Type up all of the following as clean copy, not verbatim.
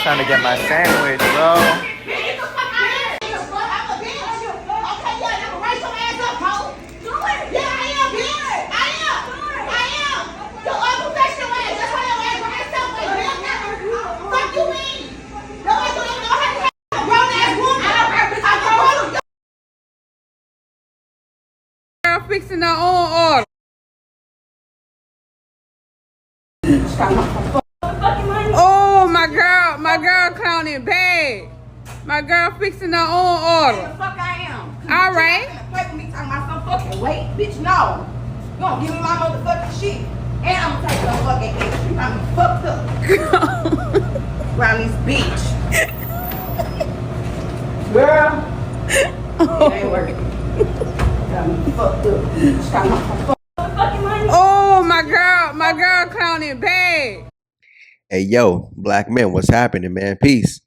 trying to get my sandwich, bro. Fixing their own order. Oh, my girl clowning bad. My girl fixing her own order. The fuck I am. All right. Play with me talking about some fucking weight, bitch. No, you gonna give me my motherfucking shit, and I'm gonna take your fucking ass. You got me fucked up around this bitch. Girl, it ain't working. Got me fucked up. Got my fucking money. Oh, my girl clowning bad. Hey, yo, black men, what's happening, man? Peace.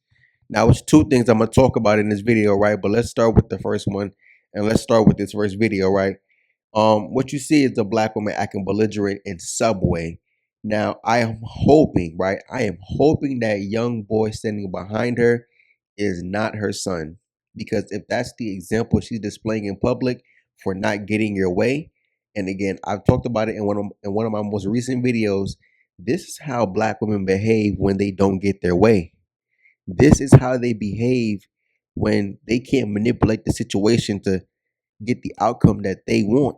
Now, it's two things I'm going to talk about in this video, right? But let's start with the first one, and let's start with this first video, right? What you see is a black woman acting belligerent in Subway. Now, I am hoping, right? I am hoping that young boy standing behind her is not her son. Because if that's the example she's displaying in public for not getting your way, and again, I've talked about it in one of my most recent videos, this is how black women behave when they don't get their way. This is how they behave when they can't manipulate the situation to get the outcome that they want.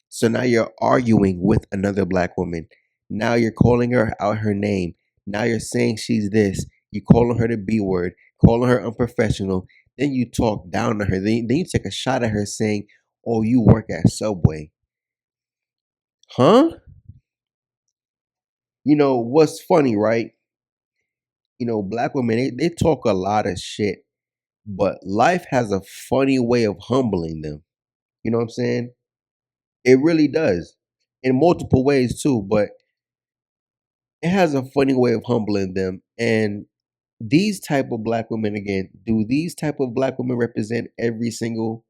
So now you're arguing with another black woman. Now you're calling her out her name. Now you're saying she's this. You're calling her the B word, calling her unprofessional. Then you talk down to her. Then you take a shot at her saying, oh, you work at Subway. Huh? You know, what's funny, right? You know, black women, they talk a lot of shit, but life has a funny way of humbling them. You know what I'm saying? It really does. In multiple ways too, but it has a funny way of humbling them. And these type of black women, again, do these type of black women represent every single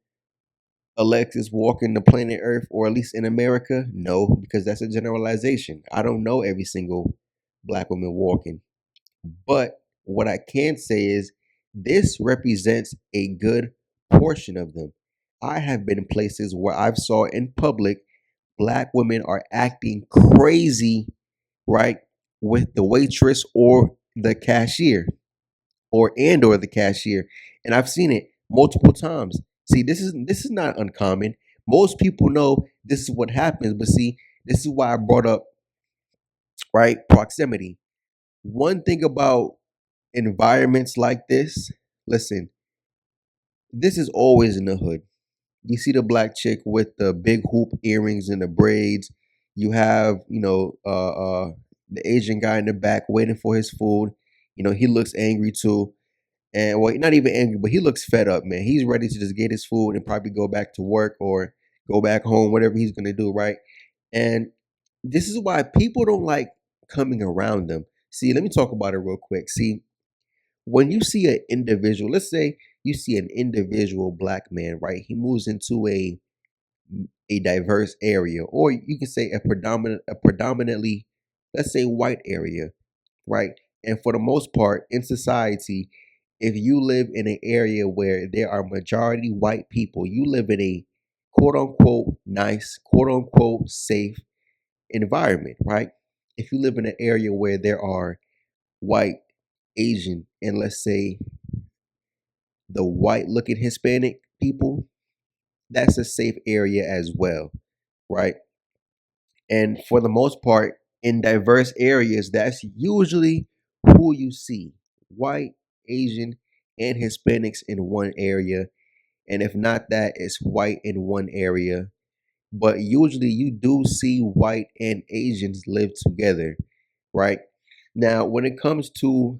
Alexis walking the planet Earth, or at least in America? No, because that's a generalization. I don't know every single black woman walking. But what I can say is this represents a good portion of them. I have been in places where I've saw in public black women are acting crazy, right, with the waitress or the cashier or the cashier. And I've seen it multiple times. See, this is not uncommon. Most people know this is what happens, but see, this is why I brought up, right, proximity. One thing about environments like this, listen, this is always in the hood. You see the black chick with the big hoop earrings and the braids. You have, the Asian guy in the back waiting for his food. You know, he looks angry too. And well, not even angry, but he looks fed up, man. He's ready to just get his food and probably go back to work or go back home, whatever he's gonna do, right? And this is why people don't like coming around them. See, let me talk about it real quick. See, when you see an individual, let's say you see an individual black man, right? He moves into a diverse area, or you can say a predominantly, let's say, white area, right? And for the most part in society, if you live in an area where there are majority white people, you live in a quote unquote nice, quote unquote safe environment, right? If you live in an area where there are white, Asian, and let's say the white looking Hispanic people, that's a safe area as well, right? And for the most part, in diverse areas, that's usually who you see: white, Asian, and Hispanics in one area. And if not that, it's white in one area. But usually you do see white and Asians live together, right? Now, when it comes to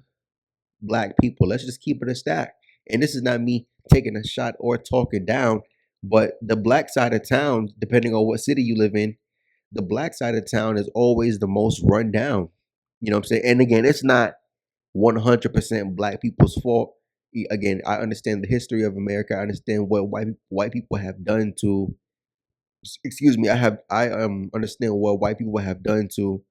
black people, let's just keep it a stack. And this is not me taking a shot or talking down, but the black side of town, depending on what city you live in, the black side of town is always the most run down. You know what I'm saying? And again, it's not 100% black people's fault. Again, I understand the history of America. I understand what white people have done to. Excuse me. I understand what white people have done to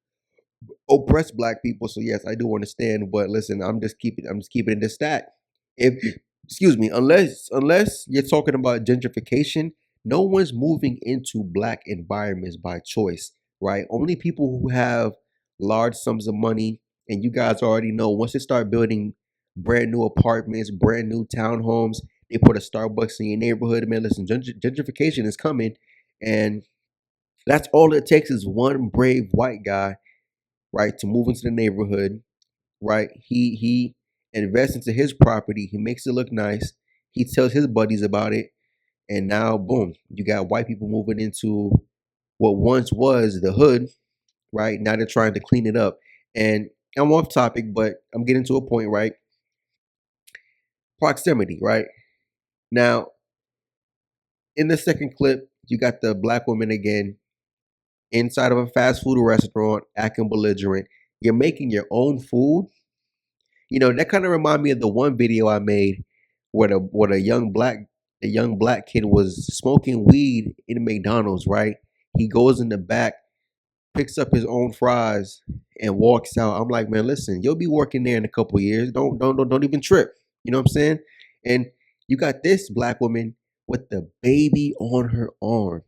oppress black people. So yes, I do understand. But listen, I'm just keeping it a stat. If excuse me, unless you're talking about gentrification, no one's moving into black environments by choice, right? Only people who have large sums of money, and you guys already know once they start building brand new apartments, brand new townhomes, they put a Starbucks in your neighborhood. Man, listen, gentrification is coming, and that's all it takes is one brave white guy, right, to move into the neighborhood, right? He invests into his property. He makes it look nice. He tells his buddies about it, and now boom, you got white people moving into what once was the hood, right? Now they're trying to clean it up. And I'm off topic, but I'm getting to a point, right? Proximity, right? Now, in the second clip, you got the black woman again inside of a fast food restaurant acting belligerent. You're making your own food. You know, that kind of remind me of the one video I made where the young black kid was smoking weed in McDonald's, right? He goes in the back, picks up his own fries, and walks out. I'm like, man, listen, you'll be working there in a couple years. Don't even trip. You know what I'm saying? And you got this black woman with the baby on her arm.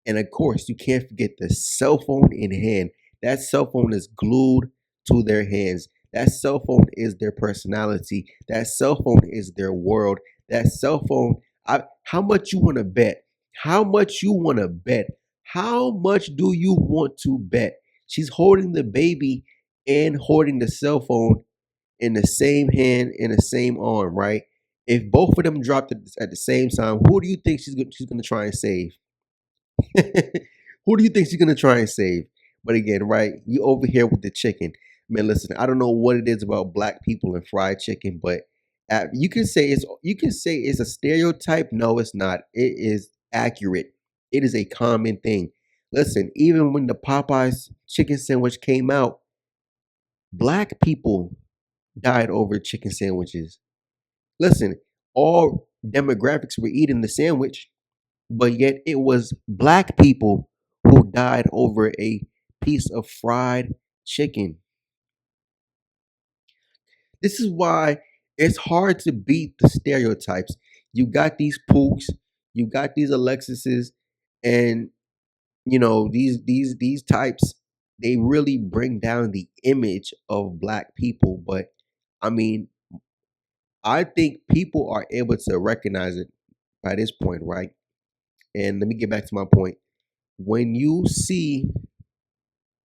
And of course, you can't forget the cell phone in hand. That cell phone is glued to their hands. That cell phone is their personality. That cell phone is their world. That cell phone, how much you want to bet? How much you want to bet? How much do you want to bet? She's holding the baby and holding the cell phone in the same hand, in the same arm, right? If both of them dropped at the same time, who do you think she's going to try and save? Who do you think she's gonna try and save? But again, right, you over here with the chicken. Man, listen, I don't know what it is about black people and fried chicken, but you can say it's a stereotype. No, it's not. It is accurate. It is a common thing. Listen, even when the Popeyes chicken sandwich came out, black people died over chicken sandwiches. Listen, all demographics were eating the sandwich, but yet it was black people who died over a piece of fried chicken. This is why it's hard to beat the stereotypes. You got these Pooks, you got these Alexis's, and you know these types. They really bring down the image of black people. But I mean, I think people are able to recognize it by this point, right? And let me get back to my point. When you see,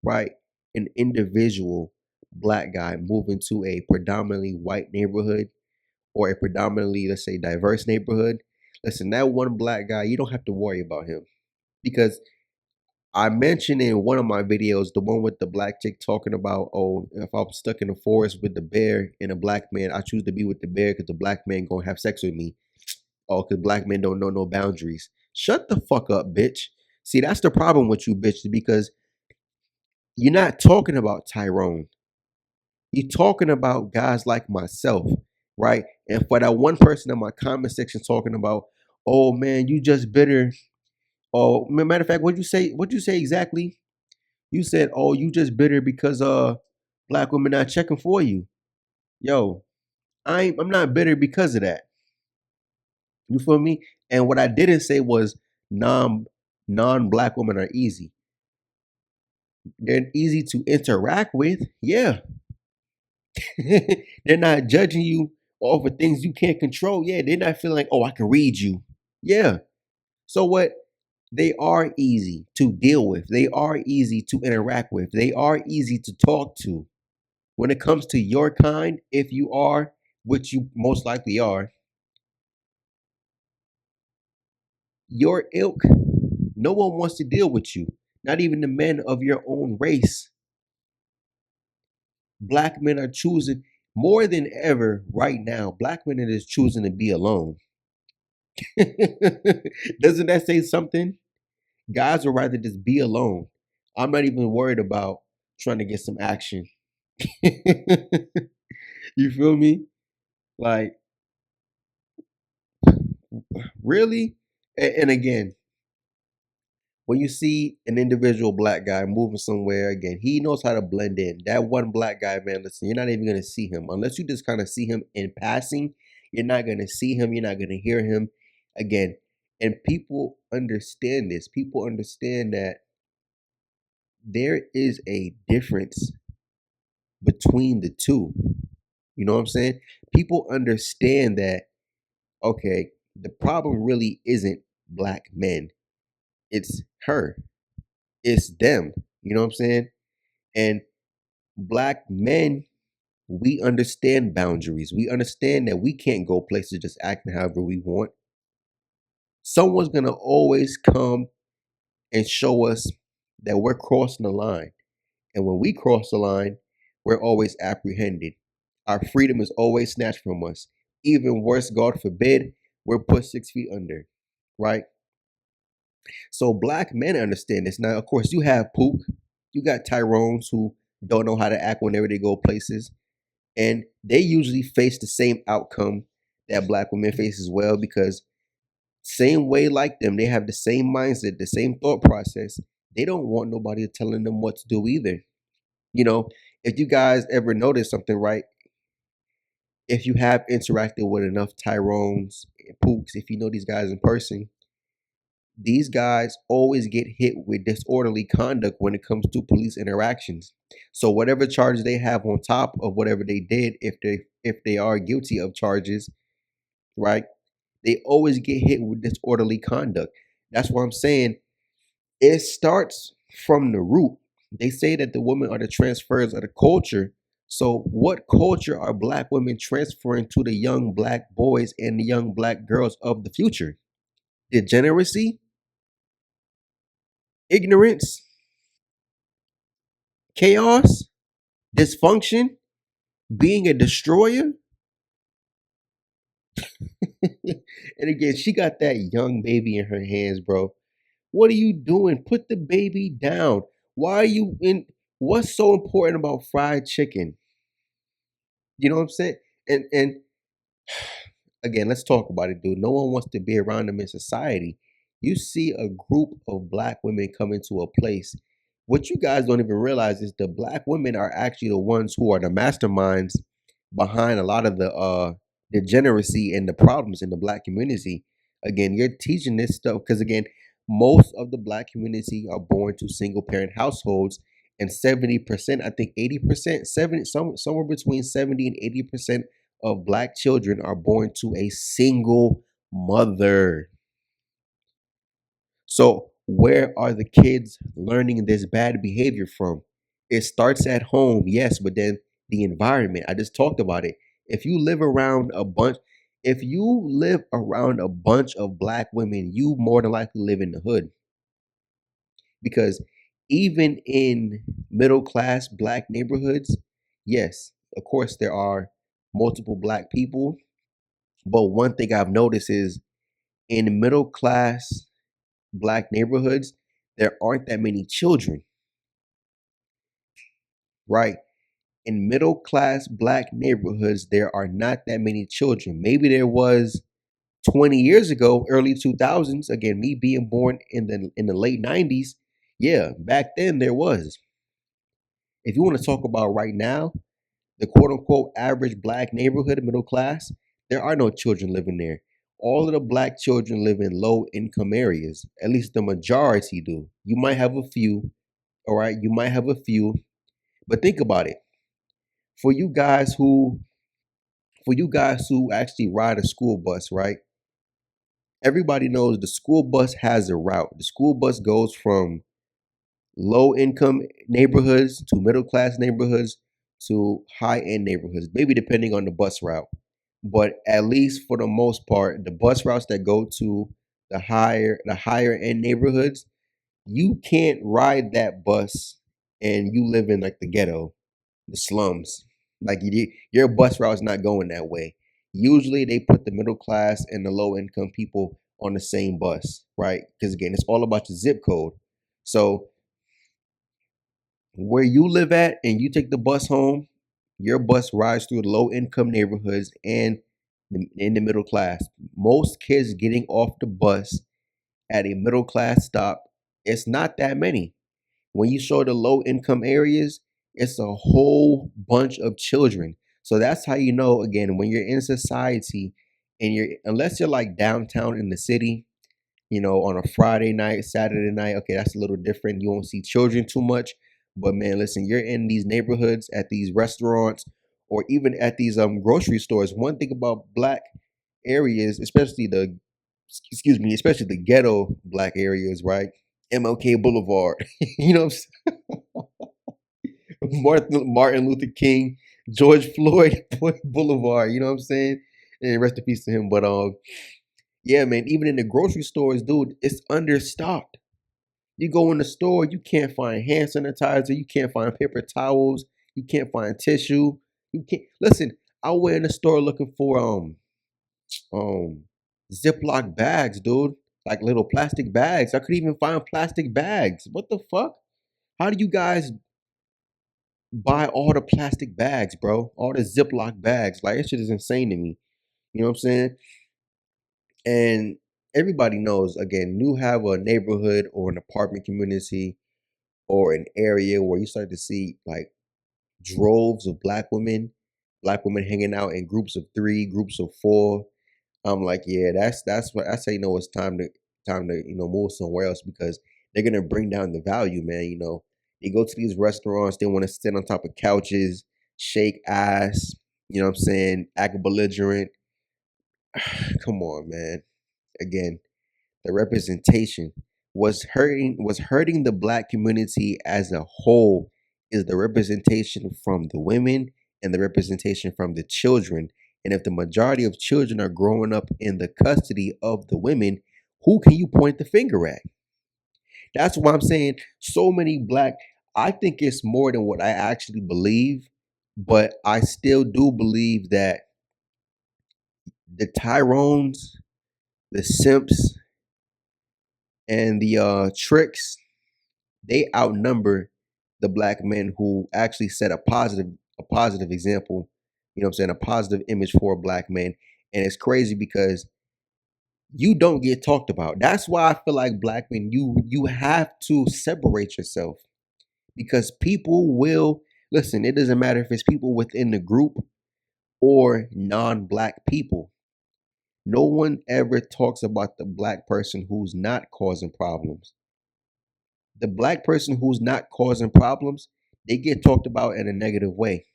right, an individual black guy move into a predominantly white neighborhood or a predominantly, let's say, diverse neighborhood, listen, that one black guy, you don't have to worry about him because I mentioned in one of my videos, the one with the black chick talking about, oh, if I'm stuck in the forest with the bear and a black man, I choose to be with the bear because the black man gonna have sex with me. Oh, because black men don't know no boundaries. Shut the fuck up, bitch. See, that's the problem with you, bitches, because you're not talking about Tyrone. You're talking about guys like myself, right? And for that one person in my comment section talking about, oh man, you just bitter. Oh, matter of fact, what'd you say? What'd you say exactly? You said, oh, you just bitter because black women not checking for you. Yo, I'm not bitter because of that. You feel me? And what I didn't say was non black women are easy. They're easy to interact with. Yeah. They're not judging you off of things you can't control. Yeah, they're not feeling like, oh, I can read you. Yeah. So what? They are easy to deal with. They are easy to interact with. They are easy to talk to. When it comes to your kind, if you are, which you most likely are, your ilk, no one wants to deal with you. Not even the men of your own race. Black men are choosing more than ever right now. Black men are just choosing to be alone. Doesn't that say something? Guys would rather just be alone. I'm not even worried about trying to get some action. You feel me? Like, really? And again, when you see an individual black guy moving somewhere, again, he knows how to blend in. That one black guy, man, listen, you're not even gonna see him unless you just kind of see him in passing. You're not gonna see him. You're not gonna hear him again. And people understand this. People understand that there is a difference between the two. You know what I'm saying? People understand that, okay, the problem really isn't black men, it's her, it's them. You know what I'm saying? And black men, we understand boundaries. We understand that we can't go places just acting however we want. Someone's gonna always come and show us that we're crossing the line. And when we cross the line, we're always apprehended. Our freedom is always snatched from us. Even worse, God forbid, we're put 6 feet under, right? So black men understand this. Now, of course, you have Pook, you got Tyrones who don't know how to act whenever they go places. And they usually face the same outcome that black women face as well, because same way like them, they have the same mindset, the same thought process. They don't want nobody telling them what to do either. You know, if you guys ever notice something, right? If you have interacted with enough Tyrones and Pooks, if you know these guys in person, these guys always get hit with disorderly conduct when it comes to police interactions. So whatever charges they have on top of whatever they did, if they are guilty of charges, right? They always get hit with disorderly conduct. That's why I'm saying it starts from the root. They say that the women are the transfers of the culture. So, what culture are black women transferring to the young black boys and the young black girls of the future? Degeneracy, ignorance, chaos, dysfunction, being a destroyer. And again, she got that young baby in her hands, bro. What are you doing? Put the baby down. Why are you in? What's so important about fried chicken? You know what I'm saying? And again, let's talk about it, dude. No one wants to be around them in society. You see a group of black women come into a place. What you guys don't even realize is the black women are actually the ones who are the masterminds behind a lot of the degeneracy and the problems in the black community. Again, you're teaching this stuff because again, most of the black community are born to single parent households, and 70%, I think 80%, 70, somewhere between 70 and 80% of black children are born to a single mother. So, where are the kids learning this bad behavior from? It starts at home, yes, but then the environment. I just talked about it. If you live around a bunch, if you live around a bunch of black women, you more than likely live in the hood. Because even in middle class black neighborhoods, yes, of course, there are multiple black people. But one thing I've noticed is in middle class black neighborhoods, there aren't that many children, right? In middle class black neighborhoods, there are not that many children. Maybe there was 20 years ago, early 2000s. Again, me being born in the late 90s, yeah, back then there was. If you want to talk about right now, the quote unquote average black neighborhood, middle class, there are no children living there. All of the black children live in low income areas. At least the majority do. You might have a few, all right? You might have a few, but think about it. For you guys who actually ride a school bus, right? Everybody knows the school bus has a route. The school bus goes from low income neighborhoods to middle class neighborhoods to high end neighborhoods, maybe depending on the bus route. But at least for the most part, the bus routes that go to the higher end neighborhoods, you can't ride that bus and you live in like the ghetto, the slums. Like your bus route is not going that way. Usually they put the middle class and the low income people on the same bus, right? Because again, it's all about your zip code. So where you live at and you take the bus home, your bus rides through the low income neighborhoods and in the middle class. Most kids getting off the bus at a middle class stop It's not that many. When you show the low income areas, it's a whole bunch of children. So that's how you know, again, when you're in society and unless you're like downtown in the city, on a Friday night, Saturday night, okay, that's a little different. You won't see children too much. But man, listen, you're in these neighborhoods, at these restaurants, or even at these grocery stores. One thing about black areas, especially the ghetto black areas, right? MLK Boulevard, you know, Martin Luther King, George Floyd Boulevard, you know what I'm saying? And rest in peace to him. But yeah, man, even in the grocery stores, dude, it's understocked. You go in the store, you can't find hand sanitizer, you can't find paper towels, you can't find tissue. You can't listen. I went in the store looking for um Ziploc bags, dude. Like little plastic bags. I couldn't even find plastic bags. What the fuck? How do you guys buy all the plastic bags, bro? All the Ziploc bags. Like that shit is insane to me. You know what I'm saying? And everybody knows, again, you have a neighborhood or an apartment community or an area where you start to see like droves of black women hanging out in groups of three, groups of four. I'm like, yeah, that's what I say. It's time to move somewhere else because they're gonna bring down the value, man. They go to these restaurants, they want to sit on top of couches, shake ass. You know what I'm saying? Act belligerent. Come on, man. Again, the representation was hurting the black community as a whole is the representation from the women and the representation from the children. And if the majority of children are growing up in the custody of the women, who can you point the finger at? That's why I'm saying so many black. I think it's more than what I actually believe, but I still do believe that the Tyrones, the simps, and the tricks, they outnumber the black men who actually set a positive example, you know what I'm saying, a positive image for black men. And it's crazy because you don't get talked about. That's why I feel like black men, you have to separate yourself because people will listen, it doesn't matter if it's people within the group or non-black people. No one ever talks about the black person who's not causing problems. The black person who's not causing problems, they get talked about in a negative way.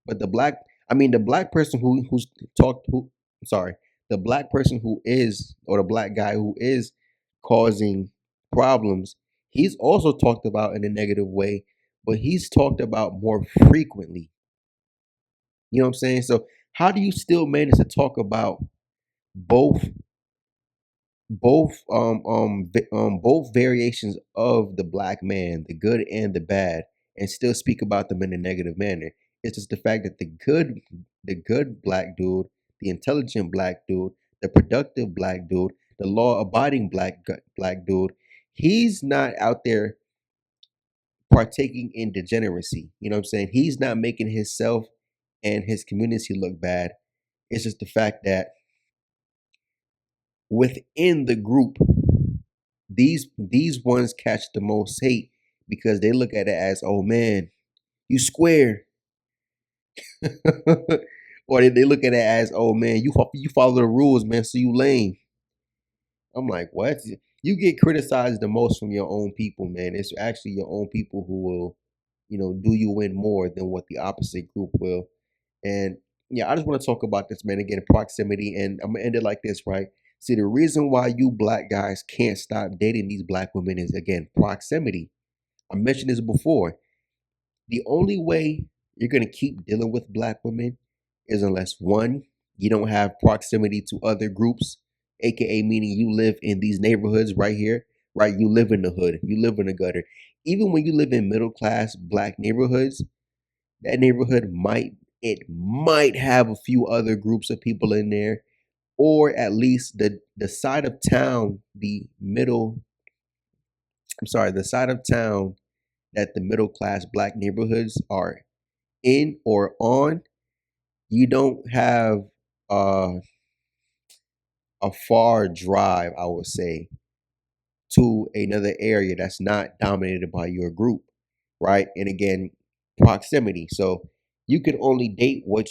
But the black person who's talked who sorry, the black person who is or the black guy who is causing problems, he's also talked about in a negative way, but he's talked about more frequently. You know what I'm saying? So how do you still manage to talk about both both variations of the black man, the good and the bad, and still speak about them in a negative manner? It's just the fact that the good black dude, the intelligent black dude, the productive black dude, the law abiding black dude, he's not out there partaking in degeneracy. You know what I'm saying? He's not making himself and his community look bad. It's just the fact that within the group, these ones catch the most hate because they look at it as, oh man, you square, or they look at it as, oh man, you follow the rules, man, so you lame. I'm like, what? You get criticized the most from your own people, man. It's actually your own people who will, do you in more than what the opposite group will. And yeah, I just want to talk about this, man. Again, proximity, and I'm gonna end it like this, right? See, the reason why you black guys can't stop dating these black women is again proximity. I mentioned this before. The only way you're gonna keep dealing with black women is unless one, you don't have proximity to other groups, aka meaning you live in these neighborhoods right here, right? You live in the hood, you live in the gutter. Even when you live in middle class black neighborhoods, that neighborhood might have a few other groups of people in there, or at least the side of town, the side of town that the middle class black neighborhoods are in or on, you don't have uh, a far drive, I would say, to another area that's not dominated by your group, right? And again, proximity. So you can only date what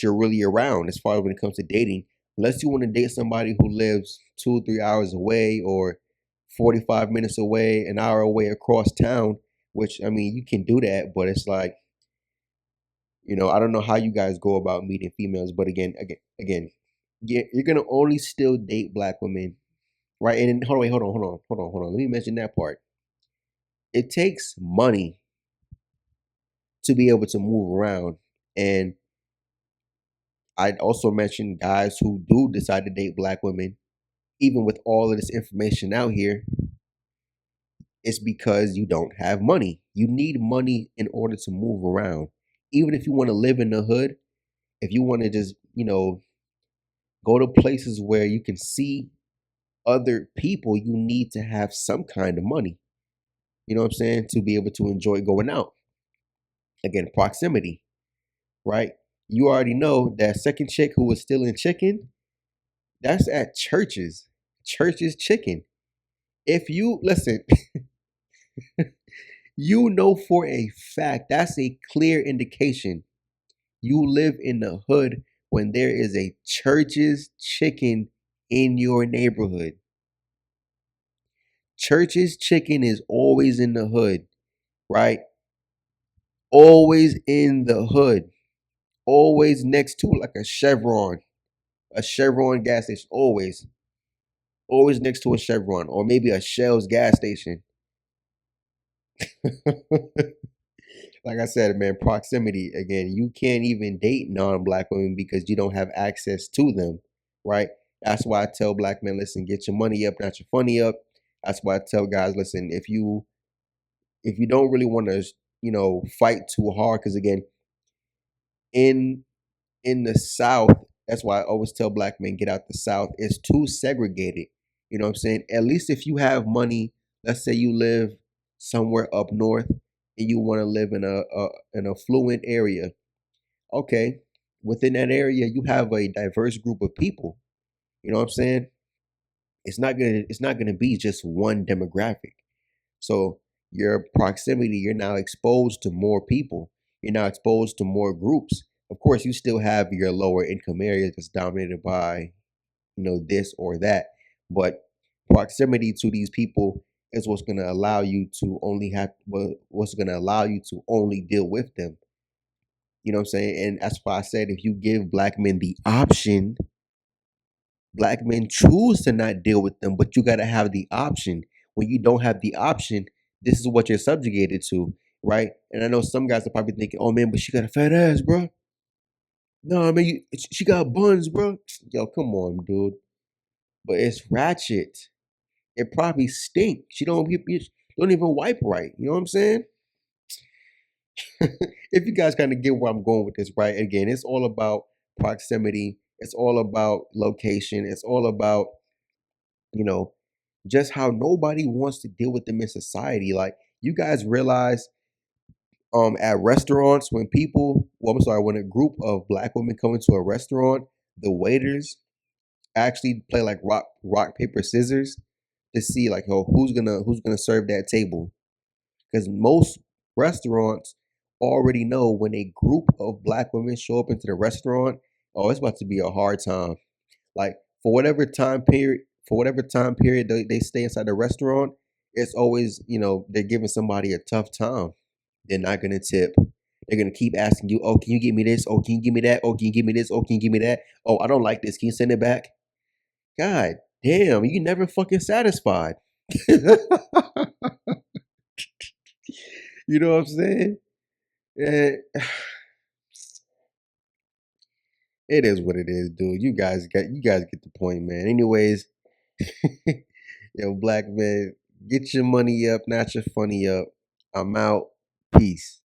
you're really around as far as when it comes to dating, unless you want to date somebody who lives 2 or 3 hours away or 45 minutes away, an hour away across town, which I mean you can do that, but it's like, I don't know how you guys go about meeting females, but again, you're gonna only still date black women, right? And then, hold on, wait, hold on. Let me mention that part. It takes money to be able to move around, and I'd also mention guys who do decide to date black women, even with all of this information out here. It's because you don't have money. You need money in order to move around. Even if you want to live in the hood, if you want to just, go to places where you can see other people, you need to have some kind of money. You know what I'm saying? To be able to enjoy going out. Again, proximity, right? You already know that second chick who was stealing chicken, that's at churches. Churches chicken. If you listen, you know for a fact that's a clear indication you live in the hood when there is a church's chicken in your neighborhood. Church's chicken is always in the hood, right? Always in the hood. Always next to like a Chevron. A Chevron gas station. Always. Always next to a Chevron. Or maybe a Shell's gas station. Like I said, man, proximity. Again, you can't even date non-black women because you don't have access to them, right? That's why I tell black men, listen, get your money up, not your funny up. That's why I tell guys, listen, if you don't really want to, fight too hard, because again, in the South, that's why I always tell black men get out the South. It's too segregated. You know what I'm saying? At least if you have money, let's say you live somewhere up north and you want to live in an affluent area. Okay, within that area, you have a diverse group of people. You know what I'm saying? It's not gonna be just one demographic. So your proximity, you're now exposed to more people. You're now exposed to more groups. Of course, you still have your lower income areas that's dominated by, this or that. But proximity to these people is what's going to allow you to only what's going to allow you to only deal with them. You know what I'm saying? And that's why I said if you give black men the option, black men choose to not deal with them, but you got to have the option. When you don't have the option, this is what you're subjugated to, right? And I know some guys are probably thinking, "Oh man, but she got a fat ass, bro. No, man, she got buns, bro. Yo, come on, dude. But it's ratchet. It probably stink. She don't even wipe right. You know what I'm saying? If you guys kind of get where I'm going with this, right? Again, it's all about proximity. It's all about location. It's all about, you know, just how nobody wants to deal with them in society. Like, you guys realize at restaurants when a group of black women come into a restaurant, the waiters actually play like rock paper scissors to see like, oh, who's gonna serve that table, because most restaurants already know when a group of black women show up into the restaurant, oh, it's about to be a hard time. Like, for whatever time period they stay inside the restaurant, it's always, they're giving somebody a tough time. They're not gonna tip. They're gonna keep asking you, oh, can you give me this? Oh, can you give me that? Oh, can you give me this? Oh, can you give me that? Oh, I don't like this. Can you send it back? God damn, you never fucking satisfied. You know what I'm saying? Eh, it is what it is, dude. You guys get the point, man. Anyways, yo, black man, get your money up, not your funny up. I'm out. Peace.